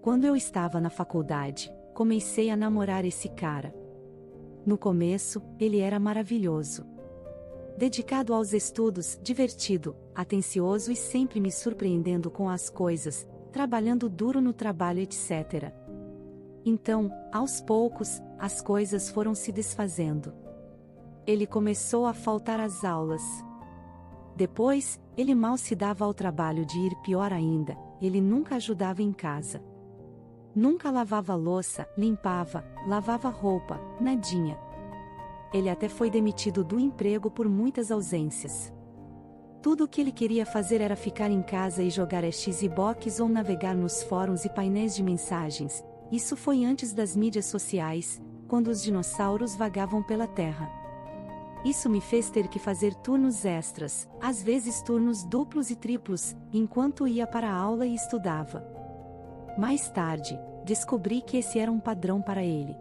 Quando eu estava na faculdade, comecei a namorar esse cara. No começo, ele era maravilhoso. Dedicado aos estudos, divertido, atencioso e sempre me surpreendendo com as coisas, trabalhando duro no trabalho, etc. Então, aos poucos, as coisas foram se desfazendo. Ele começou a faltar às aulas. Depois, ele mal se dava ao trabalho de ir, pior ainda, ele nunca ajudava em casa. Nunca lavava louça, limpava, lavava roupa, nadinha. Ele até foi demitido do emprego por muitas ausências. Tudo o que ele queria fazer era ficar em casa e jogar Xbox ou navegar nos fóruns e painéis de mensagens. Isso foi antes das mídias sociais, quando os dinossauros vagavam pela Terra. Isso me fez ter que fazer turnos extras, às vezes turnos duplos e triplos, enquanto ia para a aula e estudava. Mais tarde, descobri que esse era um padrão para ele.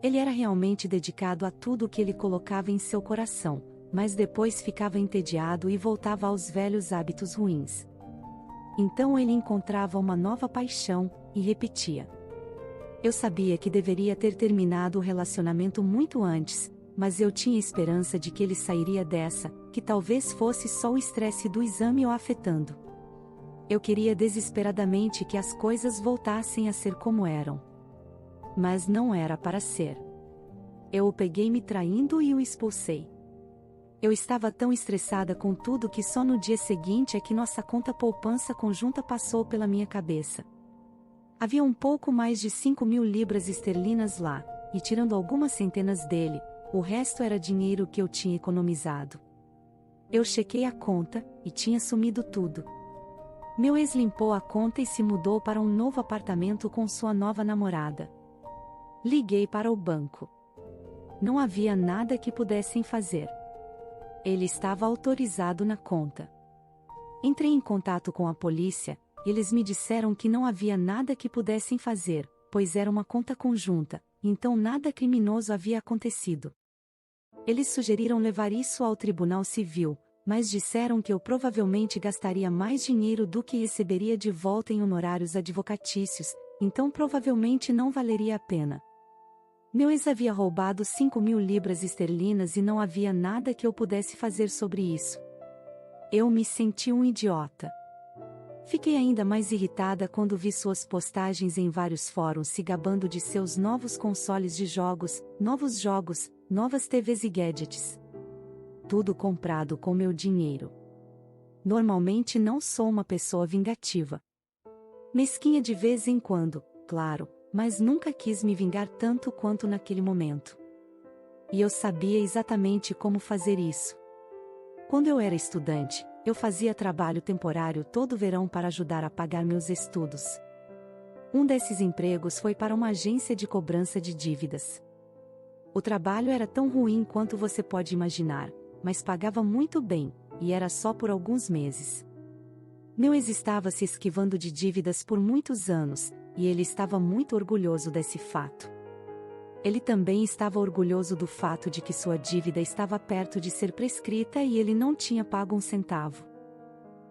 Ele era realmente dedicado a tudo o que ele colocava em seu coração, mas depois ficava entediado e voltava aos velhos hábitos ruins. Então ele encontrava uma nova paixão, e repetia. Eu sabia que deveria ter terminado o relacionamento muito antes, mas eu tinha esperança de que ele sairia dessa, que talvez fosse só o estresse do exame o afetando. Eu queria desesperadamente que as coisas voltassem a ser como eram. Mas não era para ser. Eu o peguei me traindo e o expulsei. Eu estava tão estressada com tudo que só no dia seguinte é que nossa conta poupança conjunta passou pela minha cabeça. Havia um pouco mais de 5.000 libras esterlinas lá, e tirando algumas centenas dele, o resto era dinheiro que eu tinha economizado. Eu chequei a conta, e tinha sumido tudo. Meu ex limpou a conta e se mudou para um novo apartamento com sua nova namorada. Liguei para o banco. Não havia nada que pudessem fazer. Ele estava autorizado na conta. Entrei em contato com a polícia, eles me disseram que não havia nada que pudessem fazer, pois era uma conta conjunta, então nada criminoso havia acontecido. Eles sugeriram levar isso ao Tribunal Civil, mas disseram que eu provavelmente gastaria mais dinheiro do que receberia de volta em honorários advocatícios, então provavelmente não valeria a pena. Meu ex havia roubado 5.000 libras esterlinas e não havia nada que eu pudesse fazer sobre isso. Eu me senti um idiota. Fiquei ainda mais irritada quando vi suas postagens em vários fóruns se gabando de seus novos consoles de jogos, novas TVs e gadgets. Tudo comprado com meu dinheiro. Normalmente não sou uma pessoa vingativa. Mesquinha de vez em quando, claro, mas nunca quis me vingar tanto quanto naquele momento. E eu sabia exatamente como fazer isso. Quando eu era estudante, eu fazia trabalho temporário todo verão para ajudar a pagar meus estudos. Um desses empregos foi para uma agência de cobrança de dívidas. O trabalho era tão ruim quanto você pode imaginar, mas pagava muito bem, e era só por alguns meses. Meu ex estava se esquivando de dívidas por muitos anos, e ele estava muito orgulhoso desse fato. Ele também estava orgulhoso do fato de que sua dívida estava perto de ser prescrita e ele não tinha pago um centavo.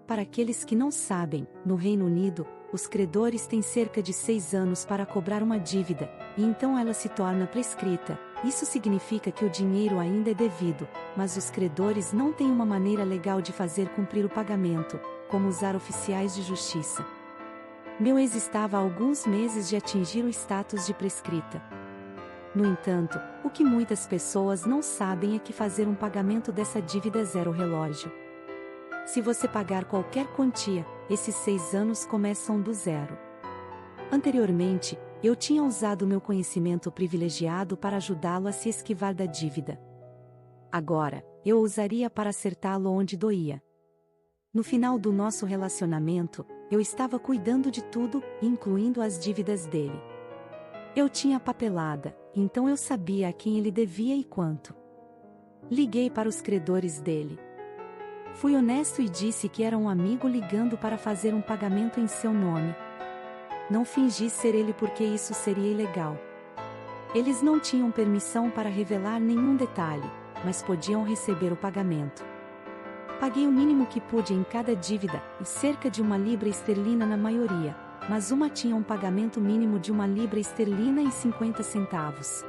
Para aqueles que não sabem, no Reino Unido, os credores têm cerca de 6 anos para cobrar uma dívida, e então ela se torna prescrita. Isso significa que o dinheiro ainda é devido, mas os credores não têm uma maneira legal de fazer cumprir o pagamento, como usar oficiais de justiça. Meu ex estava há alguns meses de atingir o status de prescrita. No entanto, o que muitas pessoas não sabem é que fazer um pagamento dessa dívida é zero relógio. Se você pagar qualquer quantia, esses 6 anos começam do zero. Anteriormente, eu tinha usado meu conhecimento privilegiado para ajudá-lo a se esquivar da dívida. Agora, eu usaria para acertá-lo onde doía. No final do nosso relacionamento, eu estava cuidando de tudo, incluindo as dívidas dele. Eu tinha a papelada, então eu sabia a quem ele devia e quanto. Liguei para os credores dele. Fui honesto e disse que era um amigo ligando para fazer um pagamento em seu nome. Não fingi ser ele porque isso seria ilegal. Eles não tinham permissão para revelar nenhum detalhe, mas podiam receber o pagamento. Paguei o mínimo que pude em cada dívida, e cerca de 1 libra esterlina na maioria, mas uma tinha um pagamento mínimo de 1 libra esterlina e 50 centavos.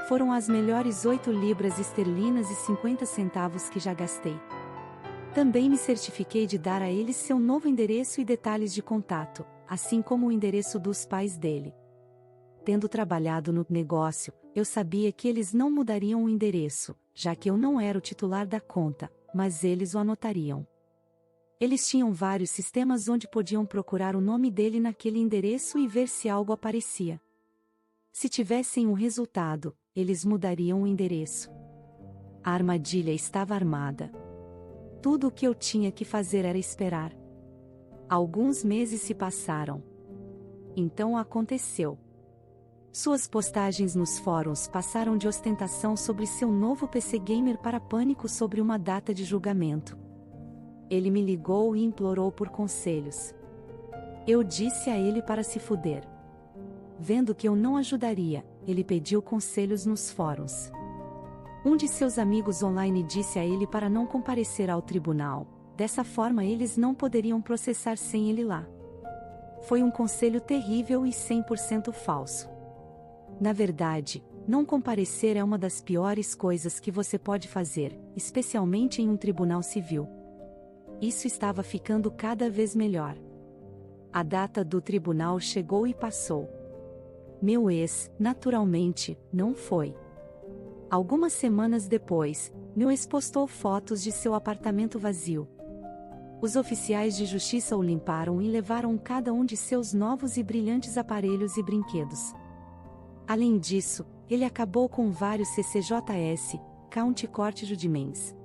Foram as melhores 8 libras esterlinas e 50 centavos que já gastei. Também me certifiquei de dar a eles seu novo endereço e detalhes de contato, assim como o endereço dos pais dele. Tendo trabalhado no negócio, eu sabia que eles não mudariam o endereço, já que eu não era o titular da conta, mas eles o anotariam. Eles tinham vários sistemas onde podiam procurar o nome dele naquele endereço e ver se algo aparecia. Se tivessem um resultado, eles mudariam o endereço. A armadilha estava armada. Tudo o que eu tinha que fazer era esperar. Alguns meses se passaram. Então aconteceu. Suas postagens nos fóruns passaram de ostentação sobre seu novo PC gamer para pânico sobre uma data de julgamento. Ele me ligou e implorou por conselhos. Eu disse a ele para se fuder. Vendo que eu não ajudaria, ele pediu conselhos nos fóruns. Um de seus amigos online disse a ele para não comparecer ao tribunal, dessa forma eles não poderiam processar sem ele lá. Foi um conselho terrível e 100% falso. Na verdade, não comparecer é uma das piores coisas que você pode fazer, especialmente em um tribunal civil. Isso estava ficando cada vez melhor. A data do tribunal chegou e passou. Meu ex, naturalmente, não foi. Algumas semanas depois, meu ex postou fotos de seu apartamento vazio. Os oficiais de justiça o limparam e levaram cada um de seus novos e brilhantes aparelhos e brinquedos. Além disso, ele acabou com vários CCJS, County Court Judgments.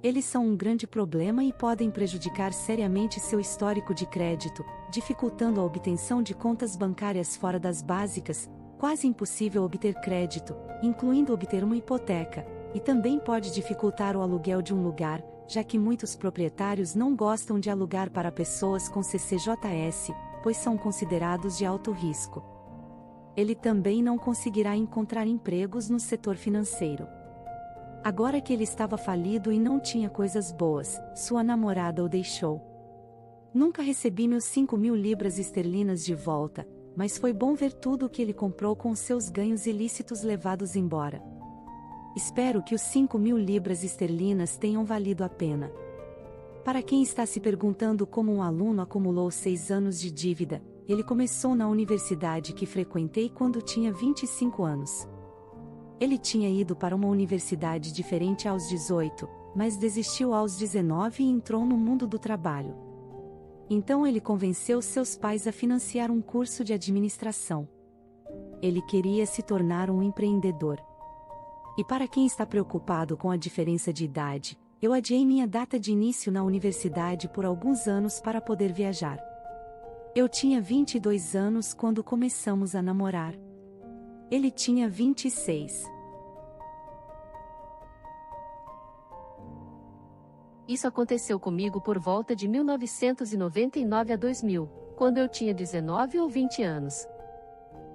Eles são um grande problema e podem prejudicar seriamente seu histórico de crédito, dificultando a obtenção de contas bancárias fora das básicas, quase impossível obter crédito, incluindo obter uma hipoteca, e também pode dificultar o aluguel de um lugar, já que muitos proprietários não gostam de alugar para pessoas com CCJS, pois são considerados de alto risco. Ele também não conseguirá encontrar empregos no setor financeiro. Agora que ele estava falido e não tinha coisas boas, sua namorada o deixou. Nunca recebi meus 5.000 libras esterlinas de volta, mas foi bom ver tudo o que ele comprou com seus ganhos ilícitos levados embora. Espero que os 5.000 libras esterlinas tenham valido a pena. Para quem está se perguntando como um aluno acumulou 6 anos de dívida, ele começou na universidade que frequentei quando tinha 25 anos. Ele tinha ido para uma universidade diferente aos 18, mas desistiu aos 19 e entrou no mundo do trabalho. Então ele convenceu seus pais a financiar um curso de administração. Ele queria se tornar um empreendedor. E para quem está preocupado com a diferença de idade, eu adiei minha data de início na universidade por alguns anos para poder viajar. Eu tinha 22 anos quando começamos a namorar. Ele tinha 26. Isso aconteceu comigo por volta de 1999 a 2000, quando eu tinha 19 ou 20 anos.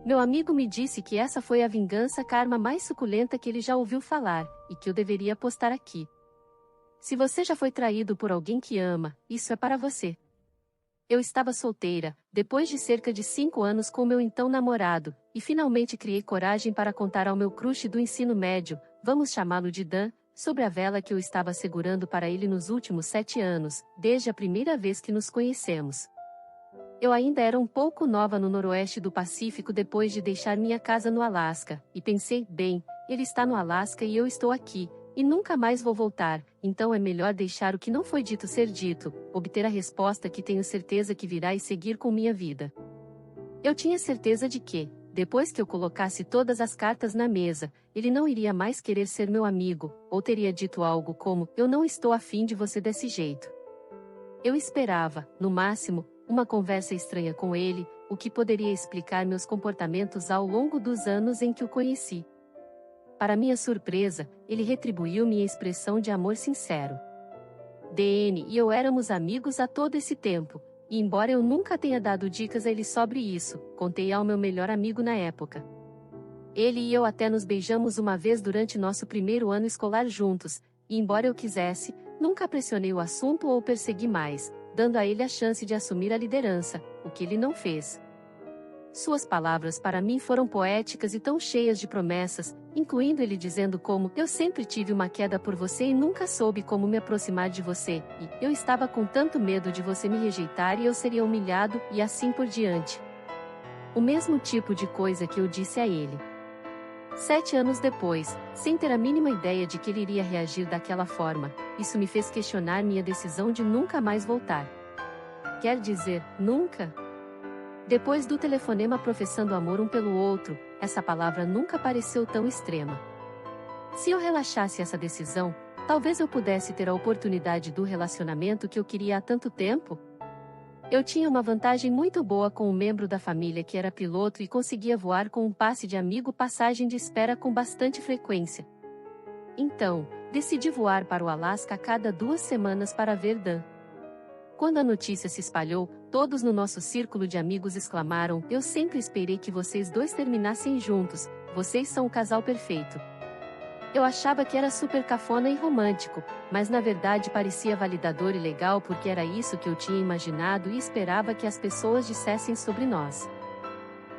Meu amigo me disse que essa foi a vingança karma mais suculenta que ele já ouviu falar, e que eu deveria postar aqui. Se você já foi traído por alguém que ama, isso é para você. Eu estava solteira, depois de cerca de 5 anos com meu então namorado, e finalmente criei coragem para contar ao meu crush do ensino médio, vamos chamá-lo de Dan, sobre a vela que eu estava segurando para ele nos últimos 7 anos, desde a primeira vez que nos conhecemos. Eu ainda era um pouco nova no noroeste do Pacífico depois de deixar minha casa no Alasca, e pensei, bem, ele está no Alasca e eu estou aqui, e nunca mais vou voltar, então é melhor deixar o que não foi dito ser dito, obter a resposta que tenho certeza que virá e seguir com minha vida. Eu tinha certeza de que, depois que eu colocasse todas as cartas na mesa, ele não iria mais querer ser meu amigo, ou teria dito algo como, eu não estou afim de você desse jeito. Eu esperava, no máximo, uma conversa estranha com ele, o que poderia explicar meus comportamentos ao longo dos anos em que o conheci. Para minha surpresa, ele retribuiu minha expressão de amor sincero. DN e eu éramos amigos há todo esse tempo, e embora eu nunca tenha dado dicas a ele sobre isso, contei ao meu melhor amigo na época. Ele e eu até nos beijamos uma vez durante nosso primeiro ano escolar juntos, e embora eu quisesse, nunca pressionei o assunto ou persegui mais, dando a ele a chance de assumir a liderança, o que ele não fez. Suas palavras para mim foram poéticas e tão cheias de promessas, incluindo ele dizendo como: eu sempre tive uma queda por você e nunca soube como me aproximar de você, e eu estava com tanto medo de você me rejeitar e eu seria humilhado, e assim por diante. O mesmo tipo de coisa que eu disse a ele. 7 anos depois, sem ter a mínima ideia de que ele iria reagir daquela forma, isso me fez questionar minha decisão de nunca mais voltar. Quer dizer, nunca? Depois do telefonema professando amor um pelo outro, essa palavra nunca pareceu tão extrema. Se eu relaxasse essa decisão, talvez eu pudesse ter a oportunidade do relacionamento que eu queria há tanto tempo. Eu tinha uma vantagem muito boa com um membro da família que era piloto e conseguia voar com um passe de amigo passagem de espera com bastante frequência. Então, decidi voar para o Alasca a cada 2 semanas para ver Dan. Quando a notícia se espalhou, todos no nosso círculo de amigos exclamaram: eu sempre esperei que vocês dois terminassem juntos, vocês são o casal perfeito. Eu achava que era super cafona e romântico, mas na verdade parecia validador e legal porque era isso que eu tinha imaginado e esperava que as pessoas dissessem sobre nós.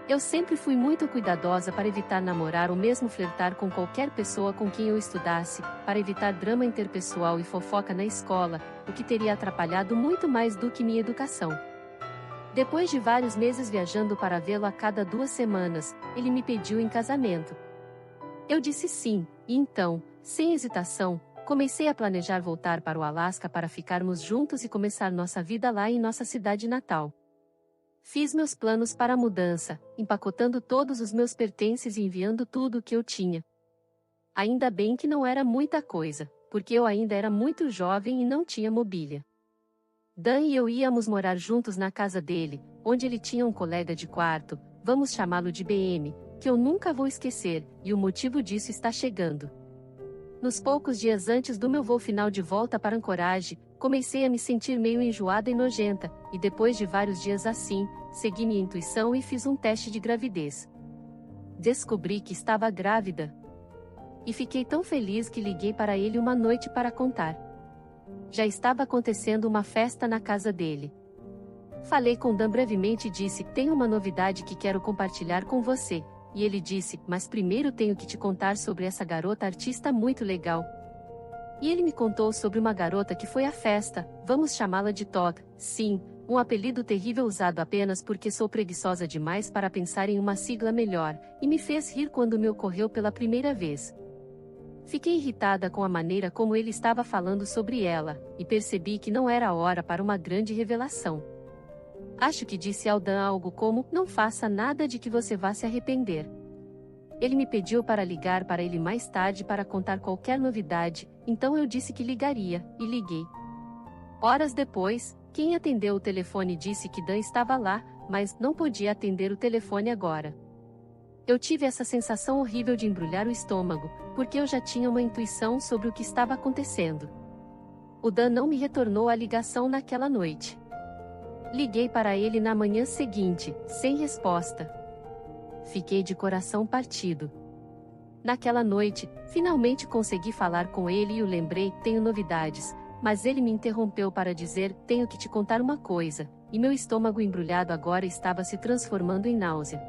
Eu sempre fui muito cuidadosa para evitar namorar ou mesmo flertar com qualquer pessoa com quem eu estudasse, para evitar drama interpessoal e fofoca na escola, o que teria atrapalhado muito mais do que minha educação. Depois de vários meses viajando para vê-lo a cada 2 semanas, ele me pediu em casamento. Eu disse sim, e então, sem hesitação, comecei a planejar voltar para o Alasca para ficarmos juntos e começar nossa vida lá em nossa cidade natal. Fiz meus planos para a mudança, empacotando todos os meus pertences e enviando tudo o que eu tinha. Ainda bem que não era muita coisa, porque eu ainda era muito jovem e não tinha mobília. Dan e eu íamos morar juntos na casa dele, onde ele tinha um colega de quarto, vamos chamá-lo de BM, que eu nunca vou esquecer, e o motivo disso está chegando. Nos poucos dias antes do meu voo final de volta para Anchorage, comecei a me sentir meio enjoada e nojenta, e depois de vários dias assim, segui minha intuição e fiz um teste de gravidez. Descobri que estava grávida. E fiquei tão feliz que liguei para ele uma noite para contar. Já estava acontecendo uma festa na casa dele. Falei com Dan brevemente e disse: tenho uma novidade que quero compartilhar com você. E ele disse: mas primeiro tenho que te contar sobre essa garota artista muito legal. E ele me contou sobre uma garota que foi à festa, vamos chamá-la de Todd, sim, um apelido terrível usado apenas porque sou preguiçosa demais para pensar em uma sigla melhor, e me fez rir quando me ocorreu pela primeira vez. Fiquei irritada com a maneira como ele estava falando sobre ela, e percebi que não era a hora para uma grande revelação. Acho que disse ao Dan algo como: não faça nada de que você vá se arrepender. Ele me pediu para ligar para ele mais tarde para contar qualquer novidade, então eu disse que ligaria, e liguei. Horas depois, quem atendeu o telefone disse que Dan estava lá, mas não podia atender o telefone agora. Eu tive essa sensação horrível de embrulhar o estômago, porque eu já tinha uma intuição sobre o que estava acontecendo. O Dan não me retornou a ligação naquela noite. Liguei para ele na manhã seguinte, sem resposta. Fiquei de coração partido. Naquela noite, finalmente consegui falar com ele e o lembrei: tenho novidades, mas ele me interrompeu para dizer: tenho que te contar uma coisa, e meu estômago embrulhado agora estava se transformando em náusea.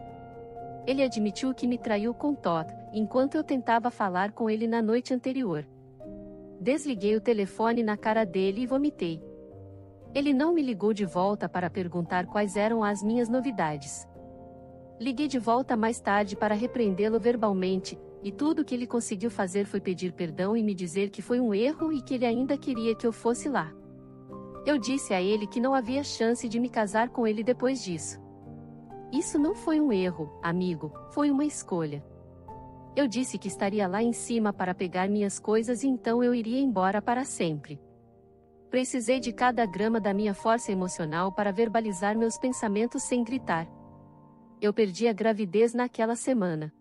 Ele admitiu que me traiu com Todd, enquanto eu tentava falar com ele na noite anterior. Desliguei o telefone na cara dele e vomitei. Ele não me ligou de volta para perguntar quais eram as minhas novidades. Liguei de volta mais tarde para repreendê-lo verbalmente, e tudo o que ele conseguiu fazer foi pedir perdão e me dizer que foi um erro e que ele ainda queria que eu fosse lá. Eu disse a ele que não havia chance de me casar com ele depois disso. Isso não foi um erro, amigo, foi uma escolha. Eu disse que estaria lá em cima para pegar minhas coisas e então eu iria embora para sempre. Precisei de cada grama da minha força emocional para verbalizar meus pensamentos sem gritar. Eu perdi a gravidez naquela semana.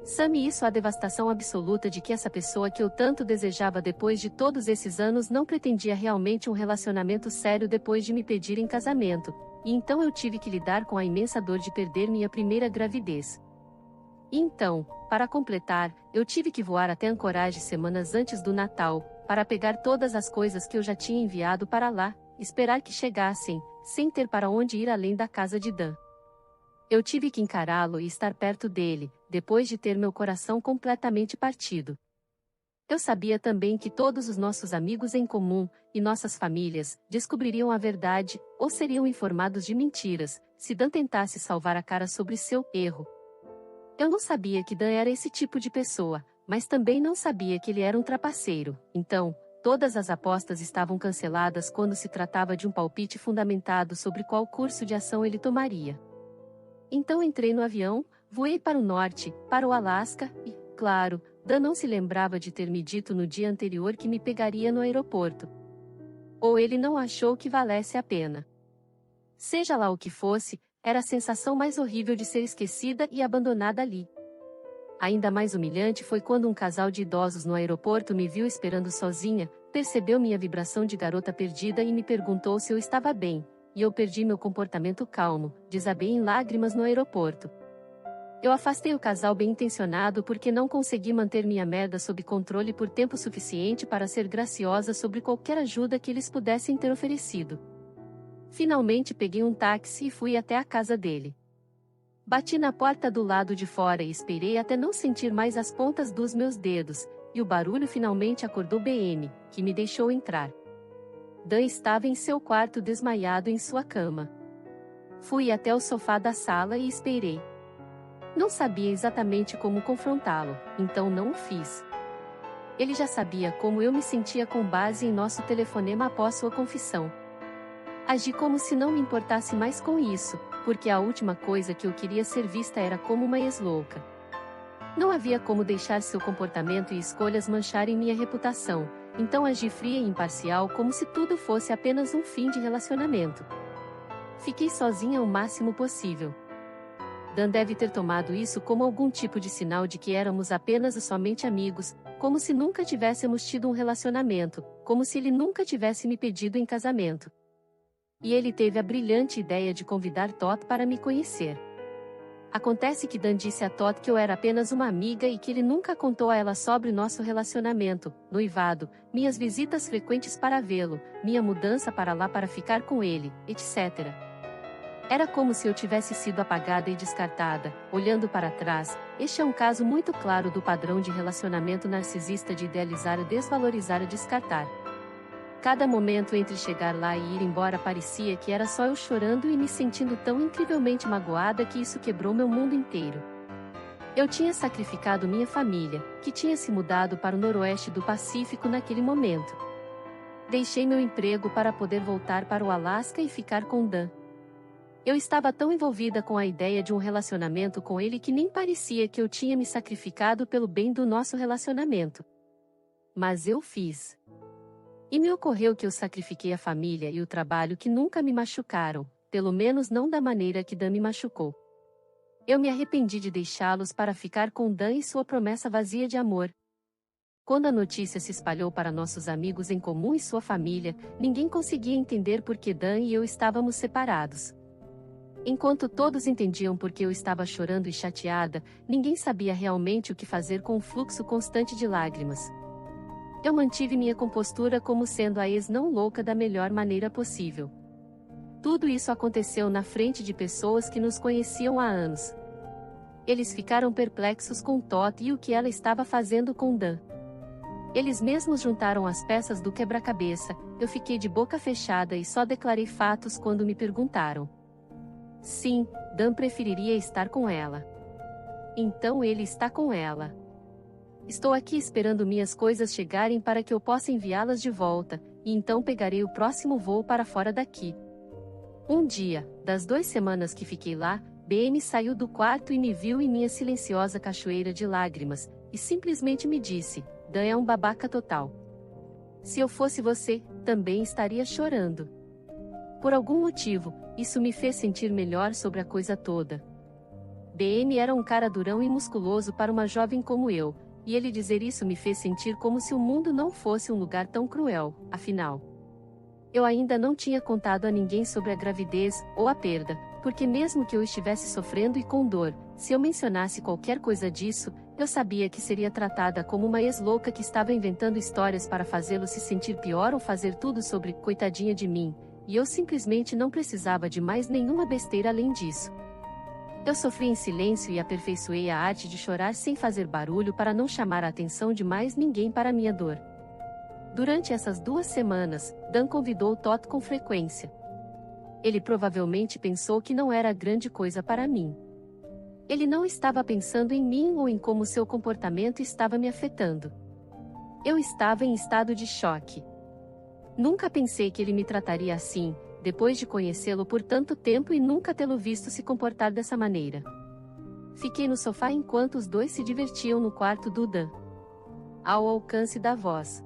Some isso a devastação absoluta de que essa pessoa que eu tanto desejava depois de todos esses anos não pretendia realmente um relacionamento sério depois de me pedir em casamento, e então eu tive que lidar com a imensa dor de perder minha primeira gravidez. E então, para completar, eu tive que voar até Anchorage semanas antes do Natal, para pegar todas as coisas que eu já tinha enviado para lá, esperar que chegassem, sem ter para onde ir além da casa de Dan. Eu tive que encará-lo e estar perto dele, depois de ter meu coração completamente partido. Eu sabia também que todos os nossos amigos em comum, e nossas famílias, descobririam a verdade, ou seriam informados de mentiras, se Dan tentasse salvar a cara sobre seu erro. Eu não sabia que Dan era esse tipo de pessoa, mas também não sabia que ele era um trapaceiro. Então, todas as apostas estavam canceladas quando se tratava de um palpite fundamentado sobre qual curso de ação ele tomaria. Então entrei no avião, voei para o norte, para o Alasca, e, claro, Dan não se lembrava de ter me dito no dia anterior que me pegaria no aeroporto. Ou ele não achou que valesse a pena. Seja lá o que fosse, era a sensação mais horrível de ser esquecida e abandonada ali. Ainda mais humilhante foi quando um casal de idosos no aeroporto me viu esperando sozinha, percebeu minha vibração de garota perdida e me perguntou se eu estava bem, e eu perdi meu comportamento calmo, desabei em lágrimas no aeroporto. Eu afastei o casal bem-intencionado porque não consegui manter minha merda sob controle por tempo suficiente para ser graciosa sobre qualquer ajuda que eles pudessem ter oferecido. Finalmente peguei um táxi e fui até a casa dele. Bati na porta do lado de fora e esperei até não sentir mais as pontas dos meus dedos, e o barulho finalmente acordou BM, que me deixou entrar. Dan estava em seu quarto desmaiado em sua cama. Fui até o sofá da sala e esperei. Não sabia exatamente como confrontá-lo, então não o fiz. Ele já sabia como eu me sentia com base em nosso telefonema após sua confissão. Agi como se não me importasse mais com isso, porque a última coisa que eu queria ser vista era como uma ex-louca. Não havia como deixar seu comportamento e escolhas mancharem minha reputação, então agi fria e imparcial como se tudo fosse apenas um fim de relacionamento. Fiquei sozinha o máximo possível. Dan deve ter tomado isso como algum tipo de sinal de que éramos apenas e somente amigos, como se nunca tivéssemos tido um relacionamento, como se ele nunca tivesse me pedido em casamento. E ele teve a brilhante ideia de convidar Todd para me conhecer. Acontece que Dan disse a Todd que eu era apenas uma amiga e que ele nunca contou a ela sobre nosso relacionamento, noivado, minhas visitas frequentes para vê-lo, minha mudança para lá para ficar com ele, etc. Era como se eu tivesse sido apagada e descartada. Olhando para trás, este é um caso muito claro do padrão de relacionamento narcisista de idealizar, desvalorizar e descartar. Cada momento entre chegar lá e ir embora parecia que era só eu chorando e me sentindo tão incrivelmente magoada que isso quebrou meu mundo inteiro. Eu tinha sacrificado minha família, que tinha se mudado para o noroeste do Pacífico naquele momento. Deixei meu emprego para poder voltar para o Alasca e ficar com Dan. Eu estava tão envolvida com a ideia de um relacionamento com ele que nem parecia que eu tinha me sacrificado pelo bem do nosso relacionamento. Mas eu fiz. E me ocorreu que eu sacrifiquei a família e o trabalho que nunca me machucaram, pelo menos não da maneira que Dan me machucou. Eu me arrependi de deixá-los para ficar com Dan e sua promessa vazia de amor. Quando a notícia se espalhou para nossos amigos em comum e sua família, ninguém conseguia entender por que Dan e eu estávamos separados. Enquanto todos entendiam por que eu estava chorando e chateada, ninguém sabia realmente o que fazer com o fluxo constante de lágrimas. Eu mantive minha compostura como sendo a ex-não louca da melhor maneira possível. Tudo isso aconteceu na frente de pessoas que nos conheciam há anos. Eles ficaram perplexos com Todd e o que ela estava fazendo com Dan. Eles mesmos juntaram as peças do quebra-cabeça, eu fiquei de boca fechada e só declarei fatos quando me perguntaram. Sim, Dan preferiria estar com ela. Então ele está com ela. Estou aqui esperando minhas coisas chegarem para que eu possa enviá-las de volta, e então pegarei o próximo voo para fora daqui. Um dia, das 2 semanas que fiquei lá, BM saiu do quarto e me viu em minha silenciosa cachoeira de lágrimas, e simplesmente me disse, Dan é um babaca total. Se eu fosse você, também estaria chorando. Por algum motivo, isso me fez sentir melhor sobre a coisa toda. BM era um cara durão e musculoso para uma jovem como eu, e ele dizer isso me fez sentir como se o mundo não fosse um lugar tão cruel, afinal. Eu ainda não tinha contado a ninguém sobre a gravidez, ou a perda, porque mesmo que eu estivesse sofrendo e com dor, se eu mencionasse qualquer coisa disso, Eu sabia que seria tratada como uma ex-louca que estava inventando histórias para fazê-lo se sentir pior ou fazer tudo sobre coitadinha de mim, e eu simplesmente não precisava de mais nenhuma besteira além disso. Eu sofri em silêncio e aperfeiçoei a arte de chorar sem fazer barulho para não chamar a atenção de mais ninguém para minha dor. Durante essas 2 semanas, Dan convidou Todd com frequência. Ele provavelmente pensou que não era grande coisa para mim. Ele não estava pensando em mim ou em como seu comportamento estava me afetando. Eu estava em estado de choque. Nunca pensei que ele me trataria assim, depois de conhecê-lo por tanto tempo e nunca tê-lo visto se comportar dessa maneira. Fiquei no sofá enquanto os dois se divertiam no quarto do Dan. Ao alcance da voz.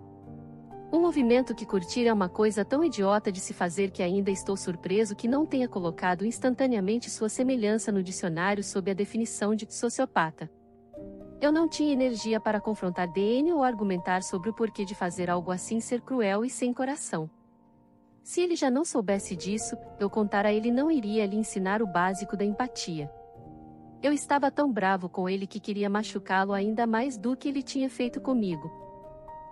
Um movimento que curtir é uma coisa tão idiota de se fazer que ainda estou surpreso que não tenha colocado instantaneamente sua semelhança no dicionário sob a definição de sociopata. Eu não tinha energia para confrontar DN ou argumentar sobre o porquê de fazer algo assim ser cruel e sem coração. Se ele já não soubesse disso, eu contar a ele não iria lhe ensinar o básico da empatia. Eu estava tão bravo com ele que queria machucá-lo ainda mais do que ele tinha feito comigo.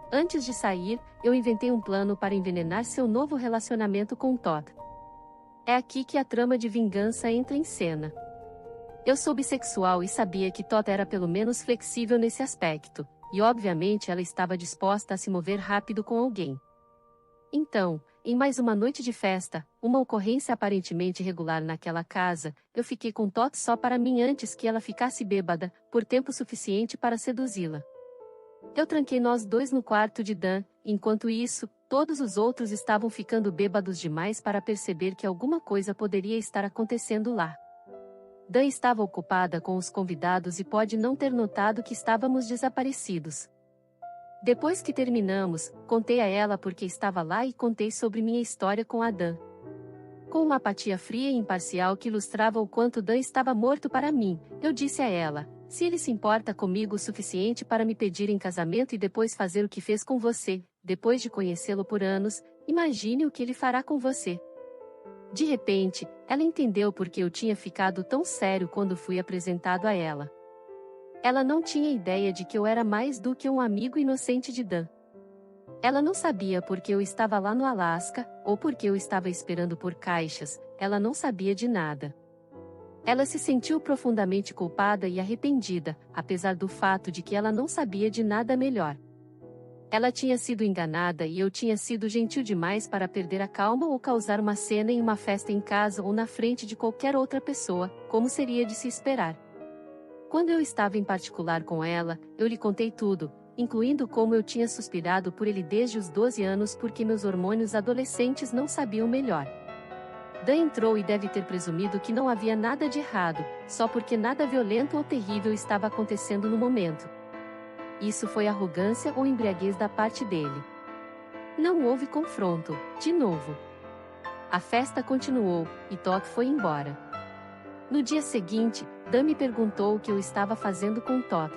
Antes de sair, eu inventei um plano para envenenar seu novo relacionamento com Todd. É aqui que a trama de vingança entra em cena. Eu sou bissexual e sabia que Todd era pelo menos flexível nesse aspecto, e obviamente ela estava disposta a se mover rápido com alguém. Então, em mais uma noite de festa, uma ocorrência aparentemente regular naquela casa, eu fiquei com Todd só para mim antes que ela ficasse bêbada, por tempo suficiente para seduzi-la. Eu tranquei nós dois no quarto de Dan, enquanto isso, todos os outros estavam ficando bêbados demais para perceber que alguma coisa poderia estar acontecendo lá. Dan estava ocupada com os convidados e pode não ter notado que estávamos desaparecidos. Depois que terminamos, contei a ela porque estava lá e contei sobre minha história com a Dan. Com uma apatia fria e imparcial que ilustrava o quanto Dan estava morto para mim, eu disse a ela: se ele se importa comigo o suficiente para me pedir em casamento e depois fazer o que fez com você, depois de conhecê-lo por anos, imagine o que ele fará com você. De repente, ela entendeu por que eu tinha ficado tão sério quando fui apresentado a ela. Ela não tinha ideia de que eu era mais do que um amigo inocente de Dan. Ela não sabia por que eu estava lá no Alasca, ou por que eu estava esperando por caixas, ela não sabia de nada. Ela se sentiu profundamente culpada e arrependida, apesar do fato de que ela não sabia de nada melhor. Ela tinha sido enganada e eu tinha sido gentil demais para perder a calma ou causar uma cena em uma festa em casa ou na frente de qualquer outra pessoa, como seria de se esperar. Quando eu estava em particular com ela, eu lhe contei tudo, incluindo como eu tinha suspirado por ele desde os 12 anos porque meus hormônios adolescentes não sabiam melhor. Dan entrou e deve ter presumido que não havia nada de errado, só porque nada violento ou terrível estava acontecendo no momento. Isso foi arrogância ou embriaguez da parte dele. Não houve confronto, de novo. A festa continuou, e Todd foi embora. No dia seguinte, Dan me perguntou o que eu estava fazendo com Todd.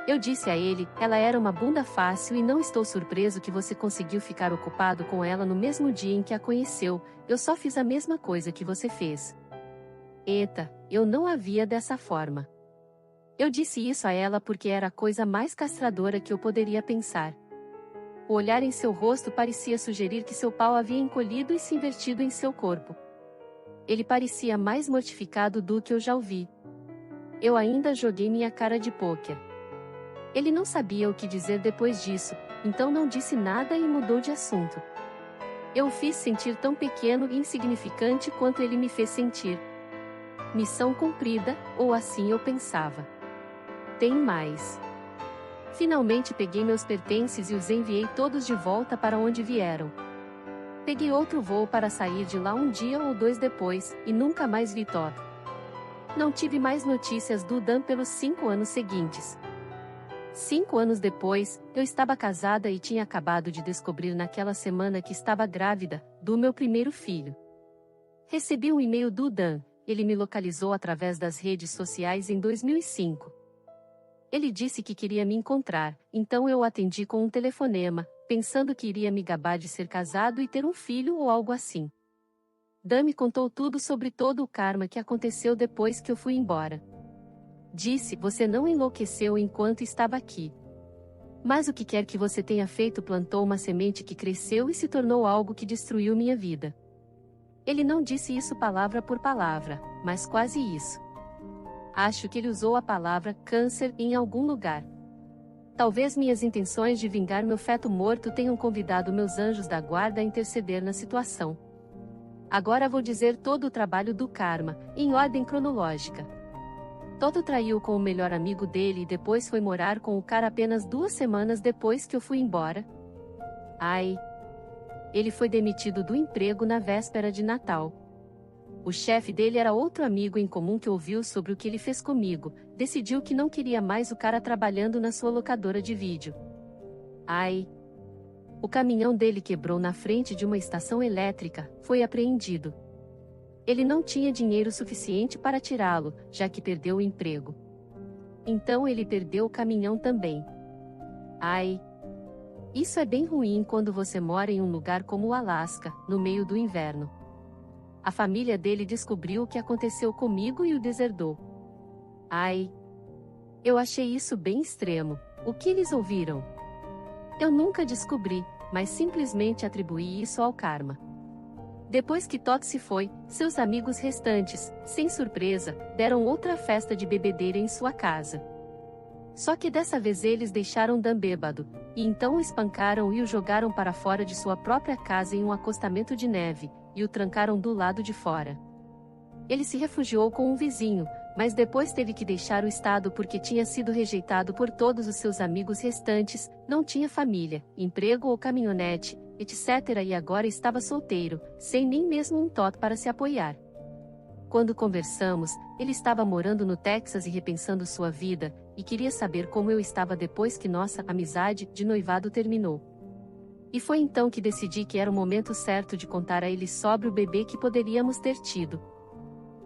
Eu disse a ele: ela era uma bunda fácil e não estou surpreso que você conseguiu ficar ocupado com ela no mesmo dia em que a conheceu, eu só fiz a mesma coisa que você fez. Eita, eu não a via dessa forma. Eu disse isso a ela porque era a coisa mais castradora que eu poderia pensar. O olhar em seu rosto parecia sugerir que seu pau havia encolhido e se invertido em seu corpo. Ele parecia mais mortificado do que eu já o vi. Eu ainda joguei minha cara de pôquer. Ele não sabia o que dizer depois disso, então não disse nada e mudou de assunto. Eu o fiz sentir tão pequeno e insignificante quanto ele me fez sentir. Missão cumprida, ou assim eu pensava. Tem mais. Finalmente peguei meus pertences e os enviei todos de volta para onde vieram. Peguei outro voo para sair de lá um dia ou 2 depois, e nunca mais vi Todd. Não tive mais notícias do Dan pelos 5 anos seguintes. 5 anos depois, eu estava casada e tinha acabado de descobrir naquela semana que estava grávida, do meu primeiro filho. Recebi um e-mail do Dan, ele me localizou através das redes sociais em 2005. Ele disse que queria me encontrar, então eu o atendi com um telefonema, pensando que iria me gabar de ser casado e ter um filho ou algo assim. Dan me contou tudo sobre todo o karma que aconteceu depois que eu fui embora. Disse: você não enlouqueceu enquanto estava aqui. Mas o que quer que você tenha feito plantou uma semente que cresceu e se tornou algo que destruiu minha vida. Ele não disse isso palavra por palavra, mas quase isso. Acho que ele usou a palavra câncer em algum lugar. Talvez minhas intenções de vingar meu feto morto tenham convidado meus anjos da guarda a interceder na situação. Agora vou dizer todo o trabalho do karma, em ordem cronológica. Todd traiu com o melhor amigo dele e depois foi morar com o cara apenas 2 semanas depois que eu fui embora. Ai! Ele foi demitido do emprego na véspera de Natal. O chefe dele era outro amigo em comum que ouviu sobre o que ele fez comigo, decidiu que não queria mais o cara trabalhando na sua locadora de vídeo. Ai! O caminhão dele quebrou na frente de uma estação elétrica, foi apreendido. Ele não tinha dinheiro suficiente para tirá-lo, já que perdeu o emprego. Então ele perdeu o caminhão também. Ai! Isso é bem ruim quando você mora em um lugar como o Alasca, no meio do inverno. A família dele descobriu o que aconteceu comigo e o deserdou. Ai! Eu achei isso bem extremo. O que eles ouviram? Eu nunca descobri, mas simplesmente atribuí isso ao karma. Depois que Todd se foi, seus amigos restantes, sem surpresa, deram outra festa de bebedeira em sua casa. Só que dessa vez eles deixaram Dan bêbado, e então o espancaram e o jogaram para fora de sua própria casa em um acostamento de neve, e o trancaram do lado de fora. Ele se refugiou com um vizinho, mas depois teve que deixar o estado porque tinha sido rejeitado por todos os seus amigos restantes, não tinha família, emprego ou caminhonete, etc. e agora estava solteiro, sem nem mesmo um Todd para se apoiar. Quando conversamos, ele estava morando no Texas e repensando sua vida, e queria saber como eu estava depois que nossa amizade de noivado terminou. E foi então que decidi que era o momento certo de contar a ele sobre o bebê que poderíamos ter tido.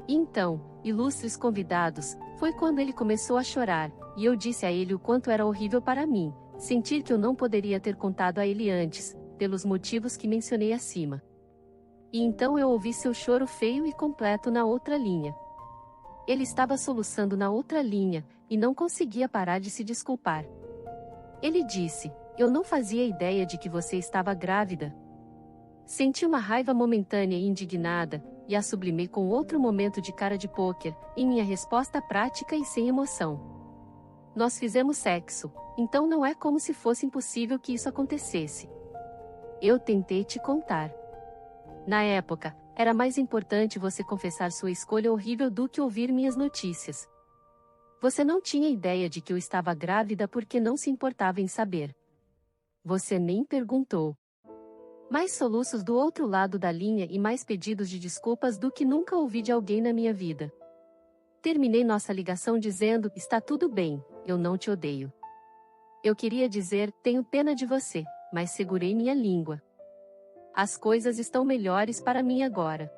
E então, ilustres convidados, foi quando ele começou a chorar, e eu disse a ele o quanto era horrível para mim, sentir que eu não poderia ter contado a ele antes, pelos motivos que mencionei acima. E então eu ouvi seu choro feio e completo na outra linha. Ele estava soluçando na outra linha, e não conseguia parar de se desculpar. Ele disse: eu não fazia ideia de que você estava grávida. Senti uma raiva momentânea e indignada, e a sublimei com outro momento de cara de pôquer, em minha resposta prática e sem emoção. Nós fizemos sexo, então não é como se fosse impossível que isso acontecesse. Eu tentei te contar. Na época, era mais importante você confessar sua escolha horrível do que ouvir minhas notícias. Você não tinha ideia de que eu estava grávida porque não se importava em saber. Você nem perguntou. Mais soluços do outro lado da linha e mais pedidos de desculpas do que nunca ouvi de alguém na minha vida. Terminei nossa ligação dizendo: está tudo bem, eu não te odeio. Eu queria dizer: tenho pena de você, mas segurei minha língua. As coisas estão melhores para mim agora.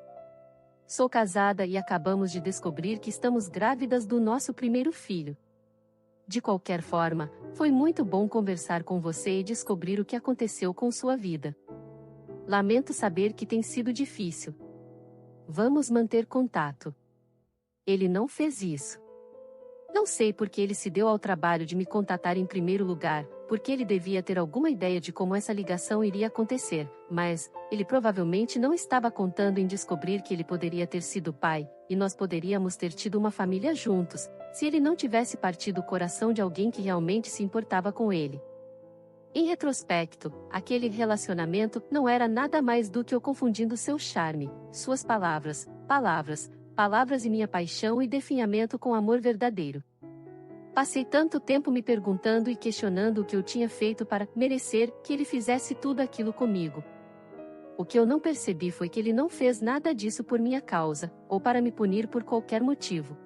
Sou casada e acabamos de descobrir que estamos grávidas do nosso primeiro filho. De qualquer forma, foi muito bom conversar com você e descobrir o que aconteceu com sua vida. Lamento saber que tem sido difícil. Vamos manter contato. Ele não fez isso. Não sei por que ele se deu ao trabalho de me contatar em primeiro lugar, porque ele devia ter alguma ideia de como essa ligação iria acontecer, mas ele provavelmente não estava contando em descobrir que ele poderia ter sido pai, e nós poderíamos ter tido uma família juntos, se ele não tivesse partido o coração de alguém que realmente se importava com ele. Em retrospecto, aquele relacionamento não era nada mais do que eu confundindo seu charme, suas palavras e minha paixão e definhamento com amor verdadeiro. Passei tanto tempo me perguntando e questionando o que eu tinha feito para merecer que ele fizesse tudo aquilo comigo. O que eu não percebi foi que ele não fez nada disso por minha causa, ou para me punir por qualquer motivo.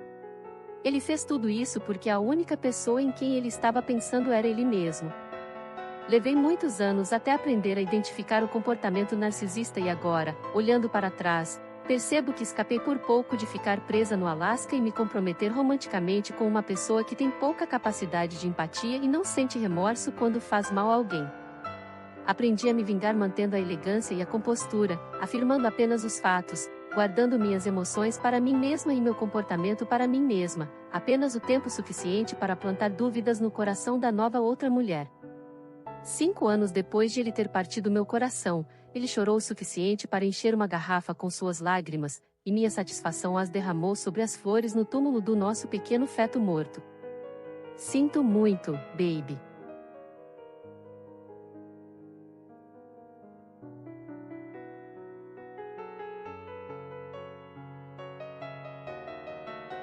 Ele fez tudo isso porque a única pessoa em quem ele estava pensando era ele mesmo. Levei muitos anos até aprender a identificar o comportamento narcisista e agora, olhando para trás, percebo que escapei por pouco de ficar presa no Alasca e me comprometer romanticamente com uma pessoa que tem pouca capacidade de empatia e não sente remorso quando faz mal a alguém. Aprendi a me vingar mantendo a elegância e a compostura, afirmando apenas os fatos, guardando minhas emoções para mim mesma e meu comportamento para mim mesma, apenas o tempo suficiente para plantar dúvidas no coração da nova outra mulher. 5 anos depois de ele ter partido meu coração, ele chorou o suficiente para encher uma garrafa com suas lágrimas, e minha satisfação as derramou sobre as flores no túmulo do nosso pequeno feto morto. Sinto muito, baby.